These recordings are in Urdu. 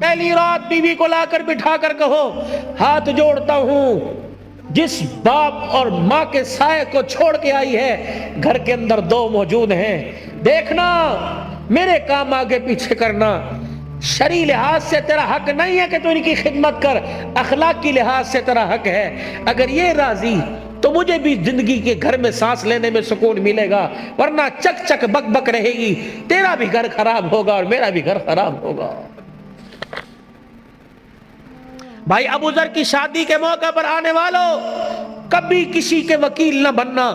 پہلی رات بیوی کو لا کر بٹھا کر کہو ہاتھ جوڑتا ہوں جس باپ اور ماں کے سائے کو چھوڑ کے آئی ہے گھر کے اندر دو موجود ہیں، دیکھنا میرے کام آگے پیچھے کرنا، شرعی لحاظ سے تیرا حق نہیں ہے کہ تو ان کی خدمت کر، اخلاقی لحاظ سے تیرا حق ہے، اگر یہ راضی تو مجھے بھی زندگی کے گھر میں سانس لینے میں سکون ملے گا، ورنہ چک چک بک بک رہے گی، تیرا بھی گھر خراب ہوگا اور میرا بھی گھر خراب ہوگا۔ بھائی ابو ذر کی شادی کے موقع پر آنے والوں، کبھی کسی کے وکیل نہ بننا،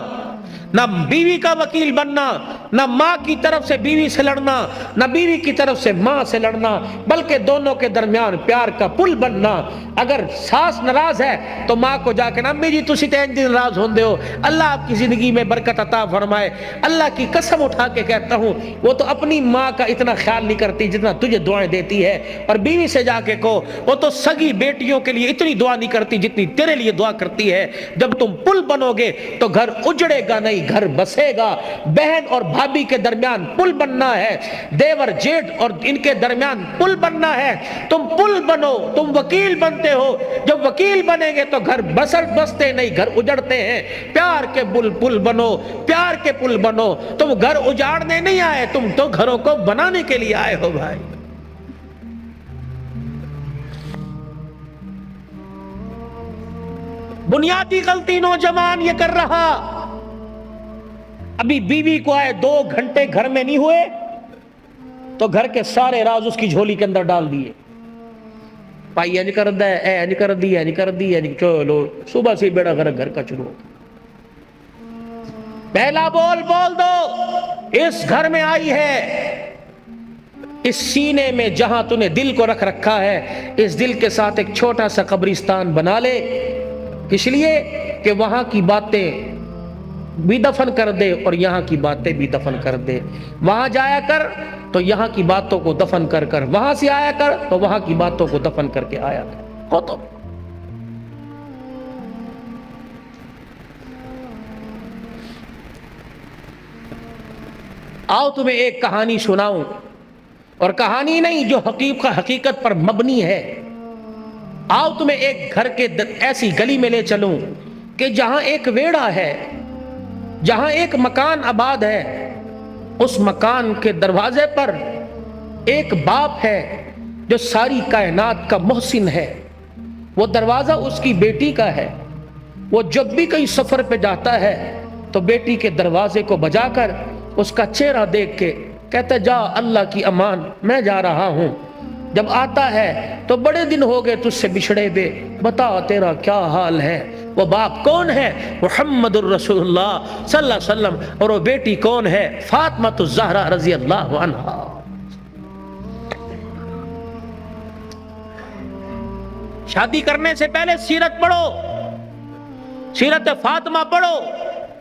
نہ بیوی کا وکیل بننا، نہ ماں کی طرف سے بیوی سے لڑنا، نہ بیوی کی طرف سے ماں سے لڑنا، بلکہ دونوں کے درمیان پیار کا پل بننا۔ اگر ساس ناراض ہے تو ماں کو جا کے امی جی تسی تے انج ناراض ہوندے ہو، اللہ آپ کی زندگی میں برکت عطا فرمائے، اللہ کی قسم اٹھا کے کہتا ہوں وہ تو اپنی ماں کا اتنا خیال نہیں کرتی جتنا تجھے دعائیں دیتی ہے، اور بیوی سے جا کے کہو وہ تو سگی بیٹیوں کے لیے اتنی دعا نہیں کرتی جتنی تیرے لیے دعا کرتی ہے۔ جب تم پل بنو گے تو گھر اجڑے گا نہیں، گھر بسے گا۔ بہن اور بھابھی کے درمیان پل بننا ہے، دیور جیٹھ اور ان کے درمیان پل بننا ہے، تم پل بنو، تم وکیل بنتے ہو، جب وکیل بنیں گے تو گھر بستے نہیں، گھر اجڑتے ہیں۔ پیار کے پل بنو، پیار کے پل بنو، تم گھر اجاڑنے نہیں آئے، تم تو گھروں کو بنانے کے لیے آئے ہو بھائی۔ بنیادی غلطی نوجوان یہ کر رہا، ابھی بیوی کو آئے 2 گھنٹے گھر میں نہیں ہوئے تو گھر کے سارے راز اس کی جھولی کے اندر ڈال دیے، پائی انج کر دے، اے انج کر دی، انج کر دی، چلو صبح سے بیڑا گھر کا شروع۔ پہلا بول دو، اس گھر میں آئی ہے، اس سینے میں جہاں تو نے دل کو رکھ رکھا ہے، اس دل کے ساتھ ایک چھوٹا سا قبرستان بنا لے، اس لیے کہ وہاں کی باتیں بھی دفن کر دے اور یہاں کی باتیں بھی دفن کر دے۔ وہاں جایا کر تو یہاں کی باتوں کو دفن کر کر، وہاں سے آیا کر تو وہاں کی باتوں کو دفن کر کے آیا کر۔ ہو تو آؤ تمہیں ایک کہانی سناؤں، اور کہانی نہیں جو حقیقت پر مبنی ہے۔ آؤ تمہیں ایک گھر کے ایسی گلی میں لے چلوں کہ جہاں ایک ویڑا ہے، جہاں ایک مکان آباد ہے، اس مکان کے دروازے پر ایک باپ ہے جو ساری کائنات کا محسن ہے، وہ دروازہ اس کی بیٹی کا ہے، وہ جب بھی کہیں سفر پہ جاتا ہے تو بیٹی کے دروازے کو بجا کر اس کا چہرہ دیکھ کے کہتا ہے جا اللہ کی امان میں جا رہا ہوں۔ جب آتا ہے تو بڑے دن ہو گئے تجھ سے بچھڑے بے، بتا تیرا کیا حال ہے۔ وہ باپ کون ہے؟ محمد الرسول اللہ صلی اللہ علیہ وسلم، اور وہ بیٹی کون ہے؟ فاطمہ الزہرا رضی اللہ عنہا۔ شادی کرنے سے پہلے سیرت پڑھو، سیرت فاطمہ پڑھو،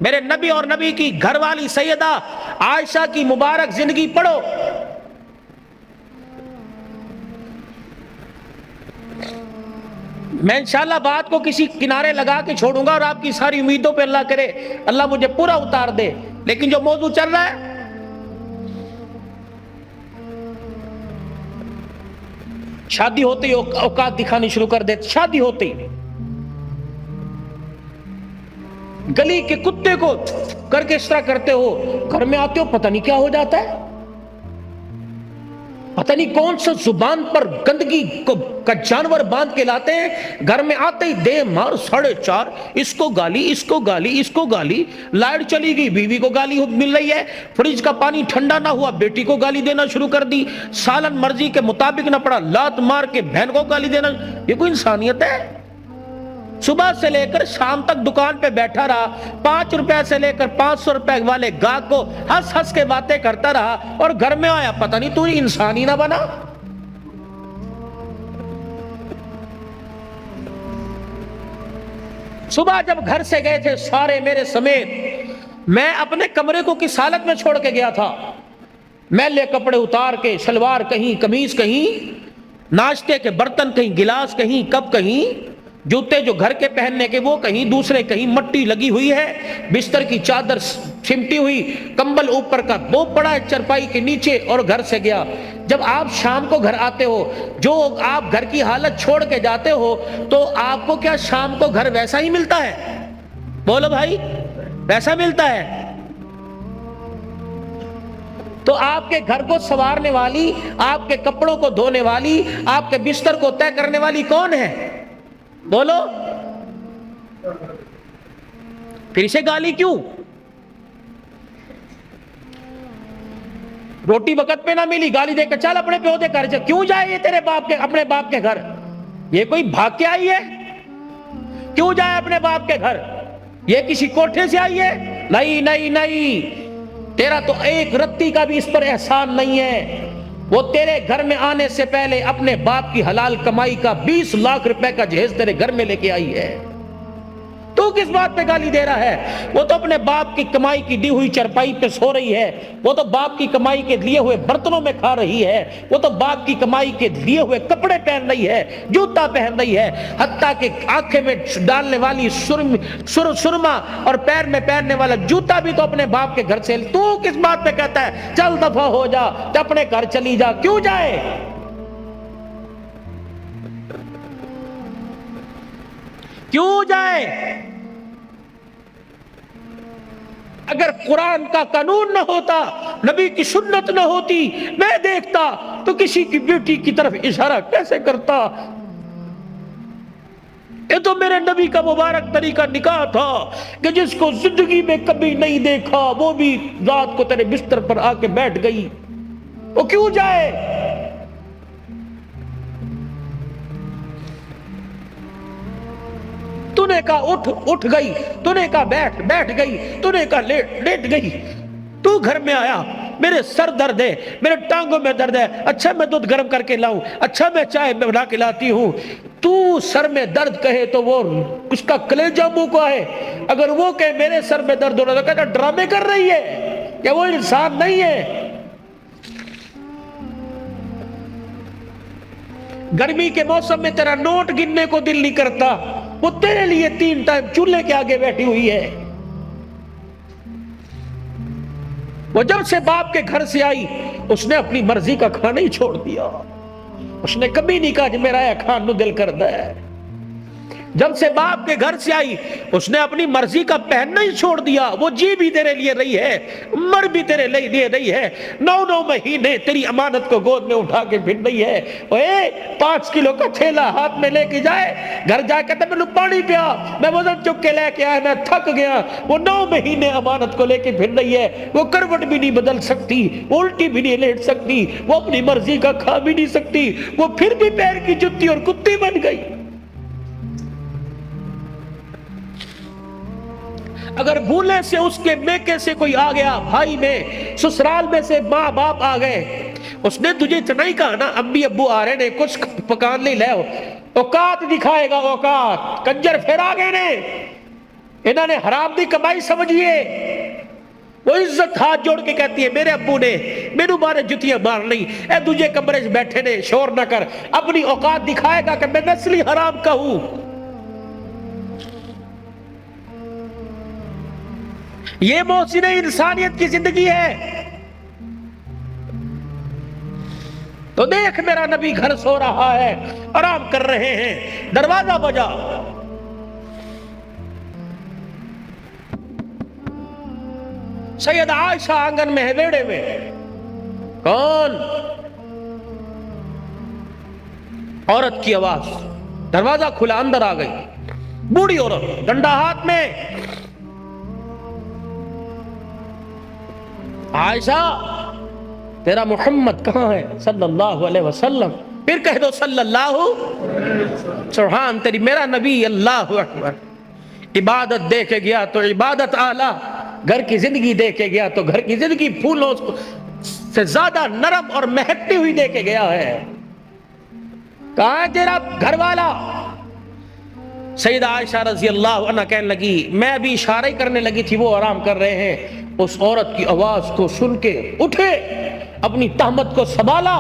میرے نبی اور نبی کی گھر والی سیدہ عائشہ کی مبارک زندگی پڑھو۔ میں انشاءاللہ بات کو کسی کنارے لگا کے چھوڑوں گا اور آپ کی ساری امیدوں پہ اللہ کرے اللہ مجھے پورا اتار دے، لیکن جو موضوع چل رہا ہے شادی ہوتے ہی اوقات دکھانی شروع کر دیتے، شادی ہوتے ہی گلی کے کتے کو کر کے اس طرح کرتے ہو، گھر میں آتے ہو پتہ نہیں کیا ہو جاتا ہے، پتہ نہیں کون سا زبان پر گندگی کا جانور باندھ کے لاتے ہیں، گھر میں آتے ہی دے مار 4:30، اس کو گالی، اس کو گالی، اس کو گالی، لائٹ چلی گئی بیوی کو گالی مل رہی ہے، فریج کا پانی ٹھنڈا نہ ہوا بیٹی کو گالی دینا شروع کر دی، سالن مرضی کے مطابق نہ پڑا لات مار کے بہن کو گالی دینا۔ یہ کوئی انسانیت ہے؟ صبح سے لے کر شام تک دکان پہ بیٹھا رہا، 5 روپے سے لے کر 500 روپے والے گاہک کو ہنس ہنس کے باتیں کرتا رہا، اور گھر میں آیا پتہ نہیں تو انسان ہی نہ بنا۔ صبح جب گھر سے گئے تھے سارے میرے سمیت، میں اپنے کمرے کو کس حالت میں چھوڑ کے گیا تھا، میلے کپڑے اتار کے، شلوار کہیں، قمیض کہیں، ناشتے کے برتن کہیں، گلاس کہیں، کپ کہیں، جوتے جو گھر کے پہننے کے وہ کہیں، دوسرے کہیں، مٹی لگی ہوئی ہے، بستر کی چادر سمٹی ہوئی، کمبل اوپر کا وہ پڑا ہے چرپائی کے نیچے، اور گھر سے گیا۔ جب آپ شام کو گھر آتے ہو، جو آپ گھر کی حالت چھوڑ کے جاتے ہو، تو آپ کو کیا شام کو گھر ویسا ہی ملتا ہے؟ بولو بھائی، ویسا ملتا ہے؟ تو آپ کے گھر کو سنوارنے والی، آپ کے کپڑوں کو دھونے والی، آپ کے بستر کو طے کرنے والی کون ہے؟ بولو، پھر اسے گالی کیوں؟ روٹی وقت پہ نہ ملی، گالی دے کے چل اپنے پیو دے گھر سے۔ کیوں جائے یہ تیرے باپ کے، اپنے باپ کے گھر؟ یہ کوئی بھاگ کے آئی ہے؟ کیوں جائے اپنے باپ کے گھر؟ یہ کسی کوٹھے سے آئی ہے؟ نہیں نہیں نہیں، تیرا تو ایک رتی کا بھی اس پر احسان نہیں ہے۔ وہ تیرے گھر میں آنے سے پہلے اپنے باپ کی حلال کمائی کا 20 لاکھ روپے کا جہیز تیرے گھر میں لے کے آئی ہے، تو کس بات پہ گالی دے رہا ہے؟ وہ تو اپنے باپ کی کمائی کی دی ہوئی چرپائی پہ سو رہی ہے، وہ تو باپ کی کمائی کے لیے ہوئے برتنوں میں کھا رہی ہے، وہ تو باپ کی کمائی کے لیے ہوئے کپڑے پہن رہی ہے، جوتا پہن رہی ہے، حتیٰ کہ آنکھیں میں ڈالنے والی سرما اور پیر میں پہننے والا جوتا بھی تو اپنے باپ کے گھر سے۔ تو کس بات پہ کہتا ہے چل دفع ہو جا، تو اپنے گھر چلی جا؟ کیوں جائے؟ کیوں جائے؟ اگر قرآن کا قانون نہ ہوتا، نبی کی سنت نہ ہوتی، میں دیکھتا تو کسی کی بیٹی کی طرف اشارہ کیسے کرتا؟ یہ تو میرے نبی کا مبارک طریقہ نکاح تھا کہ جس کو زندگی میں کبھی نہیں دیکھا وہ بھی رات کو تیرے بستر پر آ کے بیٹھ گئی، وہ کیوں جائے؟ تو نے کہا اٹھ گئی، تو نے کہا بیٹھ گئی، تو نے کہا لیٹ گئی۔ تو گھر میں آیا، میرے سر درد ہے، میرے ٹانگوں میں درد ہے، اچھا میں دودھ گرم کر کے لاؤں، اچھا میں چائے بنا کے لاتی ہوں۔ تو سر میں درد کہے تو وہ اس کا کلیجہ منہ کو ہے، اگر وہ کہے میرے سر میں درد ہو رہا تو کہتا ڈرامے کر رہی ہے، کہ وہ انسان نہیں ہے۔ گرمی کے موسم میں تیرا نوٹ گننے کو دل نہیں کرتا، وہ تیرے لیے 3 ٹائم چولہے کے آگے بیٹھی ہوئی ہے۔ وہ جب سے باپ کے گھر سے آئی اس نے اپنی مرضی کا کھانا ہی چھوڑ دیا، اس نے کبھی نہیں کہا کہ میرا یہ کھان نو دل کردا ہے۔ جب سے باپ کے گھر سے آئی اس نے اپنی مرضی کا پہننا ہی چھوڑ دیا، وہ جی بھی تیرے لیے رہی ہے، مر بھی تیرے لیے رہی ہے، 9 مہینے تیری امانت کو گود میں اٹھا کے پھر رہی ہے۔ 5 کلو کا تھیلا ہاتھ میں لے کے جائے، گھر جا کے میں پانی پیا، میں وزن چک کے لے کے آیا، میں تھک گیا۔ وہ 9 مہینے امانت کو لے کے پھر رہی ہے، وہ کروٹ بھی نہیں بدل سکتی، وہ الٹی بھی نہیں لیٹ سکتی، وہ اپنی مرضی کا کھا بھی نہیں سکتی، وہ پھر بھی پیر کی جتی اور کتی بن گئی۔ اگر بھولے سے اس کے میکے سے کوئی آ گیا، بھائی میں، سسرال میں سے ماں باپ آ گئے، اس نے تجھے اتنا ہی کہا نا امی ابو آ رہے نے کچھ پکان نہیں لے، اوقات دکھائے گا، اوقات۔ کنجر پھر آ گئے نے، انہوں نے حرام دی کمائی سمجھیے۔ وہ عزت ہاتھ جوڑ کے کہتی ہے میرے ابو نے میرے بارے جتیاں مار نہیں، اے تجھے کمرے سے بیٹھے نے، شور نہ کر، اپنی اوقات دکھائے گا کہ میں نسلی حرام کا ہوں۔ یہ محسن انسانیت کی زندگی ہے۔ تو دیکھ میرا نبی گھر سو رہا ہے، آرام کر رہے ہیں، دروازہ بجا، سید عائشہ آنگن میں ہے، ویڑے میں۔ کون؟ عورت کی آواز، دروازہ کھلا، اندر آ گئی بوڑھی عورت، ڈنڈا ہاتھ میں۔ عائشہ تیرا محمد کہاں ہے صلی اللہ علیہ وسلم؟ پھر کہہ دو صلی اللہ، سبحان تیری، میرا نبی، اللہ اکبر۔ عبادت دے کے گیا تو عبادت اعلیٰ، گھر کی زندگی دے کے گیا تو گھر کی زندگی پھولوں سے زیادہ نرم اور مہکتی ہوئی دے کے گیا ہے۔ کہاں ہے تیرا گھر والا؟ سیدہ عائشہ رضی اللہ عنہ کہنے لگی، میں ابھی اشارہ ہی کرنے لگی تھی، وہ آرام کر رہے ہیں۔ اس عورت کی آواز کو سن کے اٹھے، اپنی تہمت کو سنبھالا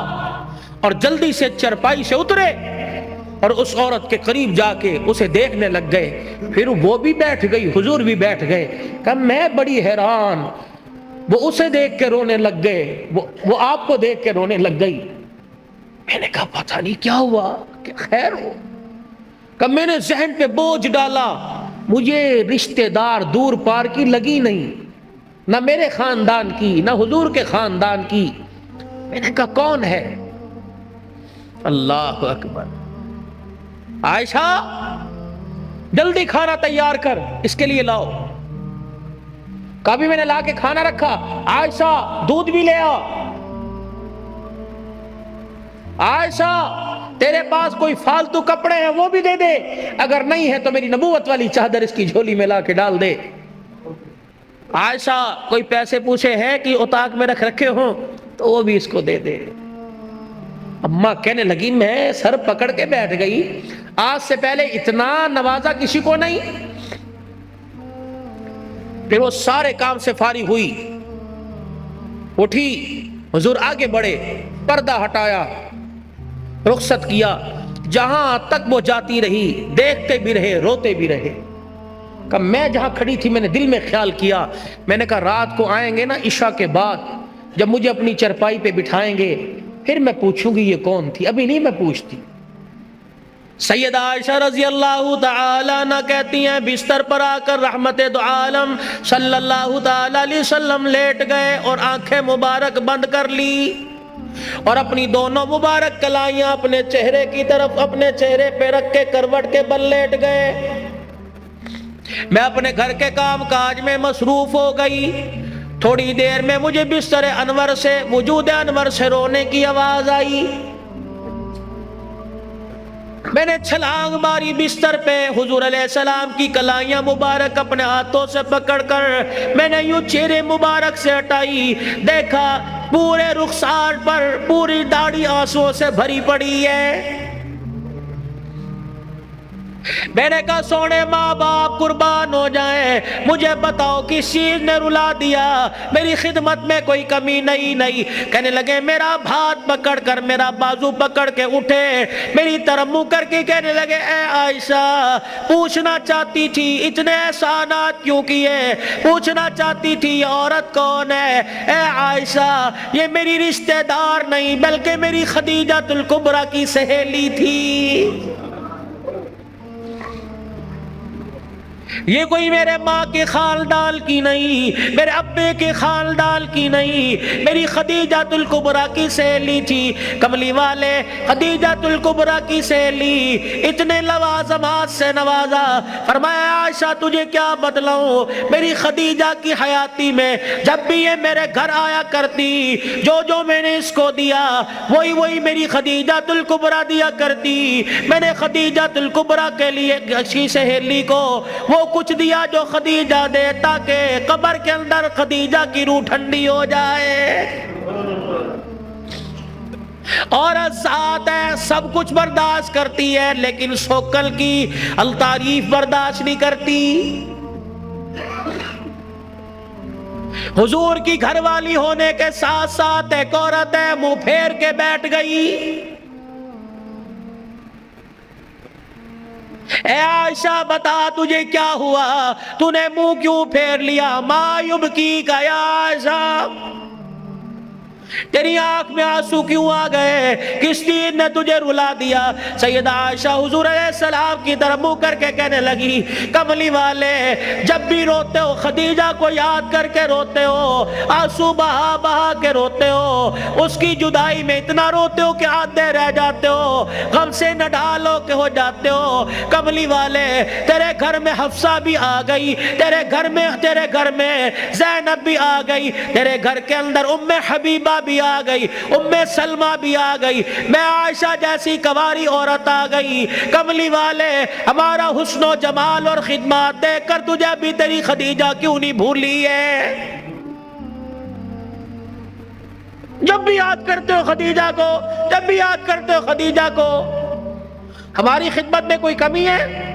اور جلدی سے چرپائی سے اترے اور اس عورت کے قریب جا کے اسے دیکھنے لگ گئے۔ پھر وہ بھی بیٹھ گئی، حضور بھی بیٹھ گئے۔ کہا میں بڑی حیران، وہ اسے دیکھ کے رونے لگ گئے، وہ آپ کو دیکھ کے رونے لگ گئی۔ میں نے کہا پتہ نہیں کیا ہوا، کہ خیر ہو؟ کہ میں نے ذہن پہ بوجھ ڈالا، مجھے رشتہ دار دور پار کی لگی نہیں، نہ میرے خاندان کی نہ حضور کے خاندان کی۔ میں نے کہا کون ہے؟ اللہ اکبر، عائشہ جلدی کھانا تیار کر، اس کے لیے لاؤ۔ کبھی میں نے لا کے کھانا رکھا، عائشہ دودھ بھی لے آ، عائشہ تیرے پاس کوئی فالتو کپڑے ہیں وہ بھی دے دے، اگر نہیں ہے تو میری نبوت والی چادر اس کی جھولی میں لا کے ڈال دے۔ عائشہ کوئی پیسے پوچھے ہیں کہ اتاق میں رکھے ہوں تو وہ بھی اس کو دے دے۔ اماں کہنے لگی میں سر پکڑ کے بیٹھ گئی، آج سے پہلے اتنا نوازا کسی کو نہیں۔ پھر وہ سارے کام سے فارغ ہوئی، اٹھی، حضور آگے بڑھے، پردہ ہٹایا، رخصت کیا، جہاں تک وہ جاتی رہی دیکھتے بھی رہے روتے بھی رہے۔ کہ میں جہاں کھڑی تھی میں نے دل میں خیال کیا، میں نے کہا رات کو آئیں گے نا عشاء کے بعد، جب مجھے اپنی چرپائی پہ بٹھائیں گے پھر میں پوچھوں گی یہ کون تھی، ابھی نہیں میں پوچھتی۔ سیدہ عائشہ رضی اللہ تعالی عنہ کہتی ہیں بستر پر آ کر رحمت دو عالم صلی اللہ تعالی علیہ وسلم لیٹ گئے اور آنکھیں مبارک بند کر لی، اور اپنی دونوں مبارک کلائیاں اپنے چہرے کی طرف اپنے چہرے پہ رکھ کے کروٹ کے بل لیٹ گئے۔ میں اپنے گھر کے کام کاج میں مصروف ہو گئی۔ تھوڑی دیر میں مجھے بستر انور سے وجود انور سے رونے کی آواز آئی۔ میں نے چھلانگ ماری بستر پہ، حضور علیہ السلام کی کلائیاں مبارک اپنے ہاتھوں سے پکڑ کر میں نے یوں چہرے مبارک سے ہٹائی، دیکھا پورے رخسار پر پوری داڑھی آنسوؤں سے بھری پڑی ہے۔ میں نے کہا سونے ماں باپ قربان ہو جائیں، مجھے بتاؤ کس چیز نے رلا دیا، میری خدمت میں کوئی کمی نہیں۔ کہنے لگے میرا ہاتھ پکڑ کر میرا بازو پکڑ کے اٹھے، میری طرف منہ کر کے کہنے لگے اے عائشہ پوچھنا چاہتی تھی اتنے احسانات کیوں کیے، پوچھنا چاہتی تھی یہ عورت کون ہے؟ اے عائشہ یہ میری رشتہ دار نہیں بلکہ میری خدیجہ الکبریٰ کی سہیلی تھی، یہ کوئی میرے ماں کے خاندان کی نہیں، میرے ابے کے خاندان کی نہیں، میری خدیجہ الکبریٰ کی سہیلی تھی۔ کملی والے خدیجہ الکبریٰ کی سہیلی، اتنے لوازمات سے نوازا۔ فرمایا عائشہ تجھے کیا بتلاؤں، میری خدیجہ کی حیاتی میں جب بھی یہ میرے گھر آیا کرتی، جو میں نے اس کو دیا وہی میری خدیجہ الکبریٰ دیا کرتی۔ میں نے خدیجہ الکبریٰ کے لیے اچھی سہیلی کو وہ کچھ دیا جو خدیجہ دے، تاکہ قبر کے اندر خدیجہ کی روح ٹھنڈی ہو جائے۔ عورت ساتھ ہے سب کچھ برداشت کرتی ہے، لیکن سوکل کی التعریف برداشت نہیں کرتی۔ حضور کی گھر والی ہونے کے ساتھ ساتھ ایک عورت ہے منہ پھیر کے بیٹھ گئی۔ اے عائشہ بتا تجھے کیا ہوا، تو نے منہ کیوں پھیر لیا؟ ما یبکیک یا عائشہ، تیری آنکھ میں آنسو کیوں آ گئے، کس چیز نے تجھے رلا دیا؟ سیدہ عائشہ حضور علیہ السلام کی طرف منہ کر کے کہنے لگی کملی والے جب بھی روتے ہو خدیجہ کو یاد کر کے روتے ہو، آنسو بہا بہا کے روتے ہو، اس کی جدائی میں اتنا روتے ہو کہ آدھے رہ جاتے ہو، غم سے نہ ڈالو کہ ہو جاتے ہو۔ کملی والے تیرے گھر میں حفصہ بھی آ گئی، تیرے گھر میں زینب بھی آ گئی، تیرے گھر کے اندر ام حبیبہ بھی آ گئی، ام سلمہ بھی آ گئی، میں عائشہ جیسی کواری عورت آ گئی۔ کملی والے ہمارا حسن و جمال اور خدمات دیکھ کر تجھے ابھی تیری خدیجہ کیوں نہیں بھولی ہے؟ جب بھی یاد کرتے ہو خدیجہ کو، جب بھی یاد کرتے ہو خدیجہ کو، ہماری خدمت میں کوئی کمی ہے؟